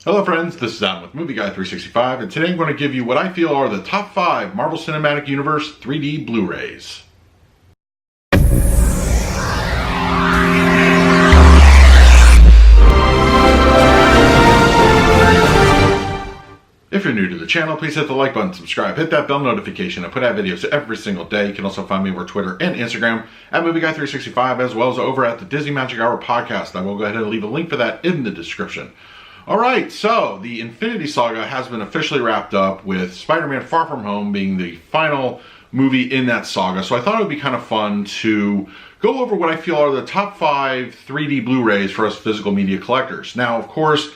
Hello friends, this is Adam with Movie Guy 365, and today I'm going to give you what I feel are the top 5 Marvel Cinematic Universe 3D Blu-rays. If you're new to the channel, please hit the like button, subscribe, hit that bell notification. I put out videos every single day. You can also find me over Twitter and Instagram at Movie Guy 365, as well as over at the Disney Magic Hour podcast. I will go ahead and leave a link for that in the description. Alright, so the Infinity Saga has been officially wrapped up, with Spider-Man Far From Home being the final movie in that saga. So I thought it would be kind of fun to go over what I feel are the top 5 3D Blu-rays for us physical media collectors. Now, of course,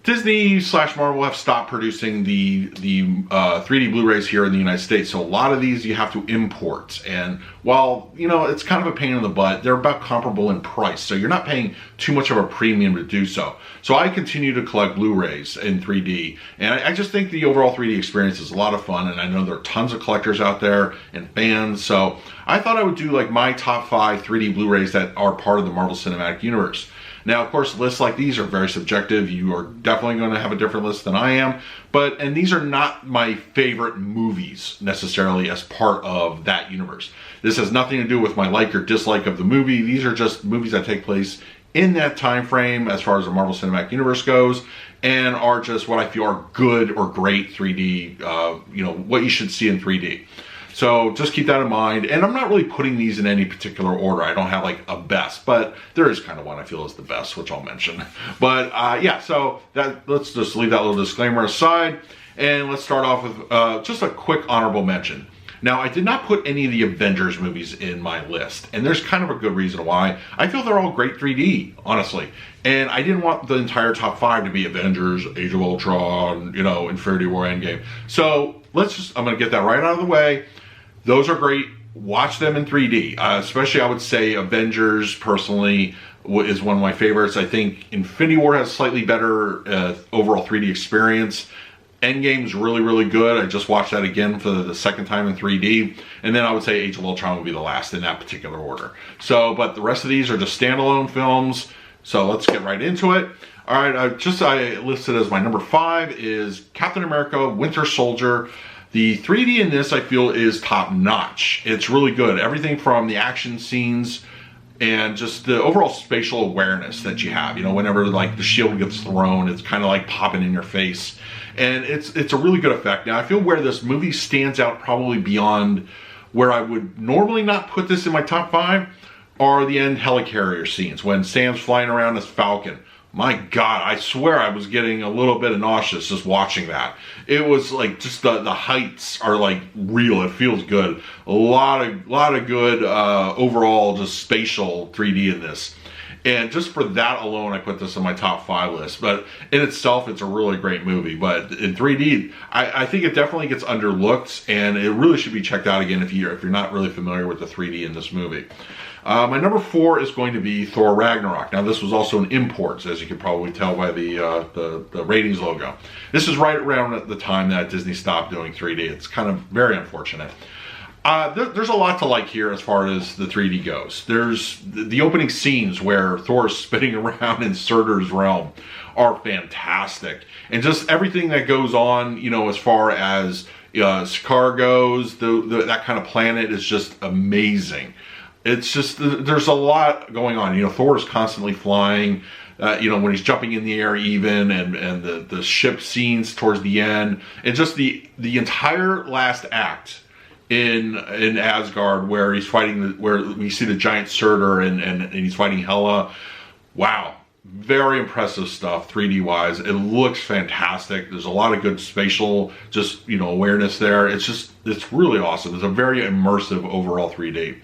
Disney/Marvel have stopped producing the 3D Blu-rays here in the United States, so a lot of these you have to import. And while, you know, it's kind of a pain in the butt, they're about comparable in price, so you're not paying too much of a premium to do so. So I continue to collect Blu-rays in 3D, and I just think the overall 3D experience is a lot of fun, and I know there are tons of collectors out there and fans, so I thought I would do like my top 5 3D Blu-rays that are part of the Marvel Cinematic Universe. Now, of course, lists like these are very subjective. You are definitely going to have a different list than I am. And these are not my favorite movies necessarily as part of that universe. This has nothing to do with my like or dislike of the movie. These are just movies that take place in that time frame as far as the Marvel Cinematic Universe goes, and are just what I feel are good or great 3D, what you should see in 3D. So just keep that in mind, and I'm not really putting these in any particular order. I don't have like a best, but there is kind of one I feel is the best, which I'll mention. But yeah, so let's just leave that little disclaimer aside, and let's start off with just a quick honorable mention. Now, I did not put any of the Avengers movies in my list, and there's kind of a good reason why. I feel they're all great 3D, honestly. And I didn't want the entire top 5 to be Avengers, Age of Ultron, Infinity War, Endgame. So I'm gonna get that right out of the way. Those are great. Watch them in 3D. Especially, I would say, Avengers, personally, is one of my favorites. I think Infinity War has slightly better overall 3D experience. Endgame's really, really good. I just watched that again for the second time in 3D. And then I would say Age of Ultron would be the last in that particular order. But the rest of these are just standalone films. So let's get right into it. All right, I listed as my number 5 is Captain America Winter Soldier. The 3D in this, I feel, is top notch. It's really good. Everything from the action scenes and just the overall spatial awareness that you have. Whenever like the shield gets thrown, it's kind of like popping in your face. And it's a really good effect. Now, I feel where this movie stands out probably beyond where I would normally not put this in my top 5 are the end helicarrier scenes when Sam's flying around as Falcon. My God, I swear I was getting a little bit nauseous just watching that. It was like just the heights are like real. It feels good. A lot of good overall just spatial 3D in this. And just for that alone, I put this on my top 5 list. But in itself, it's a really great movie. But in 3D, I think it definitely gets underlooked, and it really should be checked out again if you're not really familiar with the 3D in this movie. My number 4 is going to be Thor Ragnarok. Now, this was also an import, as you can probably tell by the ratings logo. This is right around at the time that Disney stopped doing 3D. It's kind of very unfortunate. There's a lot to like here as far as the 3D goes. There's the opening scenes where Thor is spinning around in Surtur's realm are fantastic. And just everything that goes on, as far as Saga goes, that kind of planet is just amazing. It's just, there's a lot going on. Thor is constantly flying, when he's jumping in the air even, and the ship scenes towards the end. And just the entire last act in Asgard where he's fighting, where we see the giant Surtur and he's fighting Hela. Wow. Very impressive stuff 3D wise. It looks fantastic. There's a lot of good spatial awareness there. It's really awesome. It's a very immersive overall 3D.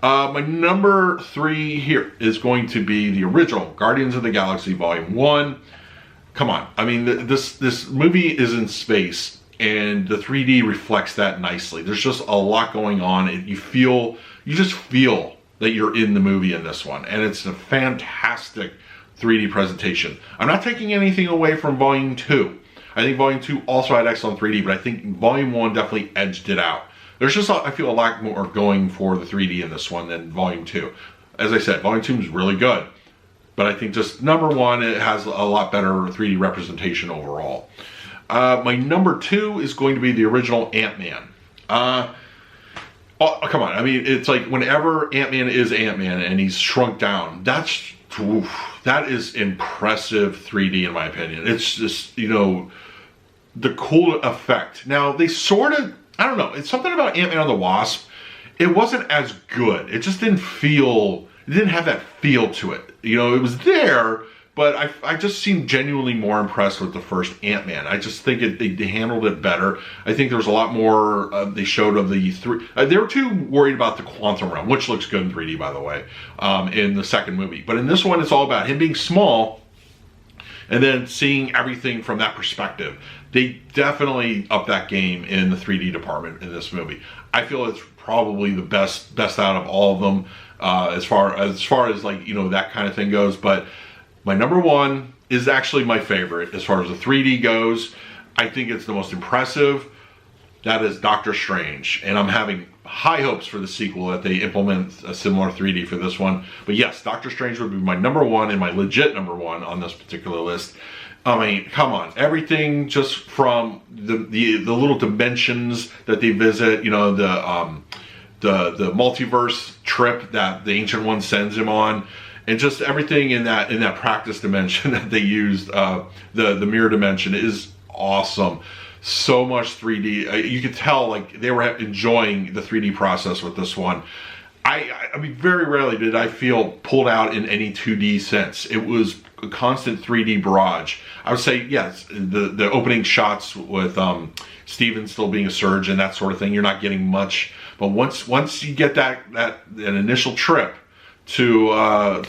My number 3 here is going to be the original Guardians of the Galaxy Volume 1. Come on. I mean, this movie is in space, and the 3D reflects that nicely. There's just a lot going on. You just feel that you're in the movie in this one, and it's a fantastic 3D presentation. I'm not taking anything away from Volume 2. I think Volume 2 also had excellent 3D, but I think Volume 1 definitely edged it out. There's just, I feel, a lot more going for the 3D in this one than Volume 2. As I said, Volume 2 is really good. But I think just number one, it has a lot better 3D representation overall. My number two is going to be the original Ant-Man. Oh, come on. I mean, it's like whenever Ant-Man is Ant-Man and he's shrunk down, that is impressive 3D in my opinion. It's just, you know, the cool effect. Now, they sort of, I don't know, it's something about Ant-Man and the Wasp. It wasn't as good. It just didn't feel, it didn't have that feel to it. You know, it was there, but I just seemed genuinely more impressed with the first Ant-Man. I just think they handled it better. I think there was a lot more they showed of the three. They were too worried about the quantum realm, which looks good in 3D, by the way, in the second movie. But in this one, it's all about him being small and then seeing everything from that perspective. They definitely upped that game in the 3D department in this movie. I feel it's probably the best out of all of them as far as like, you know, that kind of thing goes. But my number one is actually my favorite as far as the 3D goes. I think it's the most impressive. That is Doctor Strange. And I'm having high hopes for the sequel that they implement a similar 3D for this one. But yes, Doctor Strange would be my number one and my legit number one on this particular list. I mean, come on. Everything just from the little dimensions that they visit, you know, the multiverse trip that the Ancient One sends him on, and just everything in that practice dimension that they used, the mirror dimension, is awesome. So much 3D. You could tell like they were enjoying the 3D process with this one. I mean, very rarely did I feel pulled out in any 2D sense. It was a constant 3D barrage. I would say, yes, the opening shots with Steven still being a surgeon, that sort of thing, you're not getting much. But once you get an initial trip to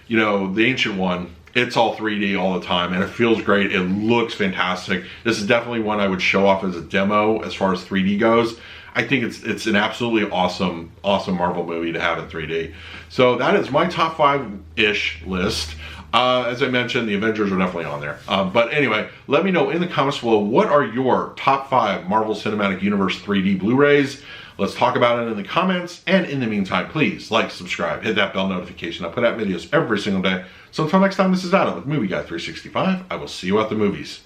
you know, the Ancient One, it's all 3D all the time, and it feels great. It looks fantastic. This is definitely one I would show off as a demo as far as 3D goes. I think it's an absolutely awesome Marvel movie to have in 3D. So that is my top 5-ish list. As I mentioned, the Avengers are definitely on there. But anyway, let me know in the comments below, what are your top 5 Marvel Cinematic Universe 3D Blu-rays? Let's talk about it in the comments. And in the meantime, please like, subscribe, hit that bell notification. I put out videos every single day. So until next time, this is Adam with Movie Guy 365. I will see you at the movies.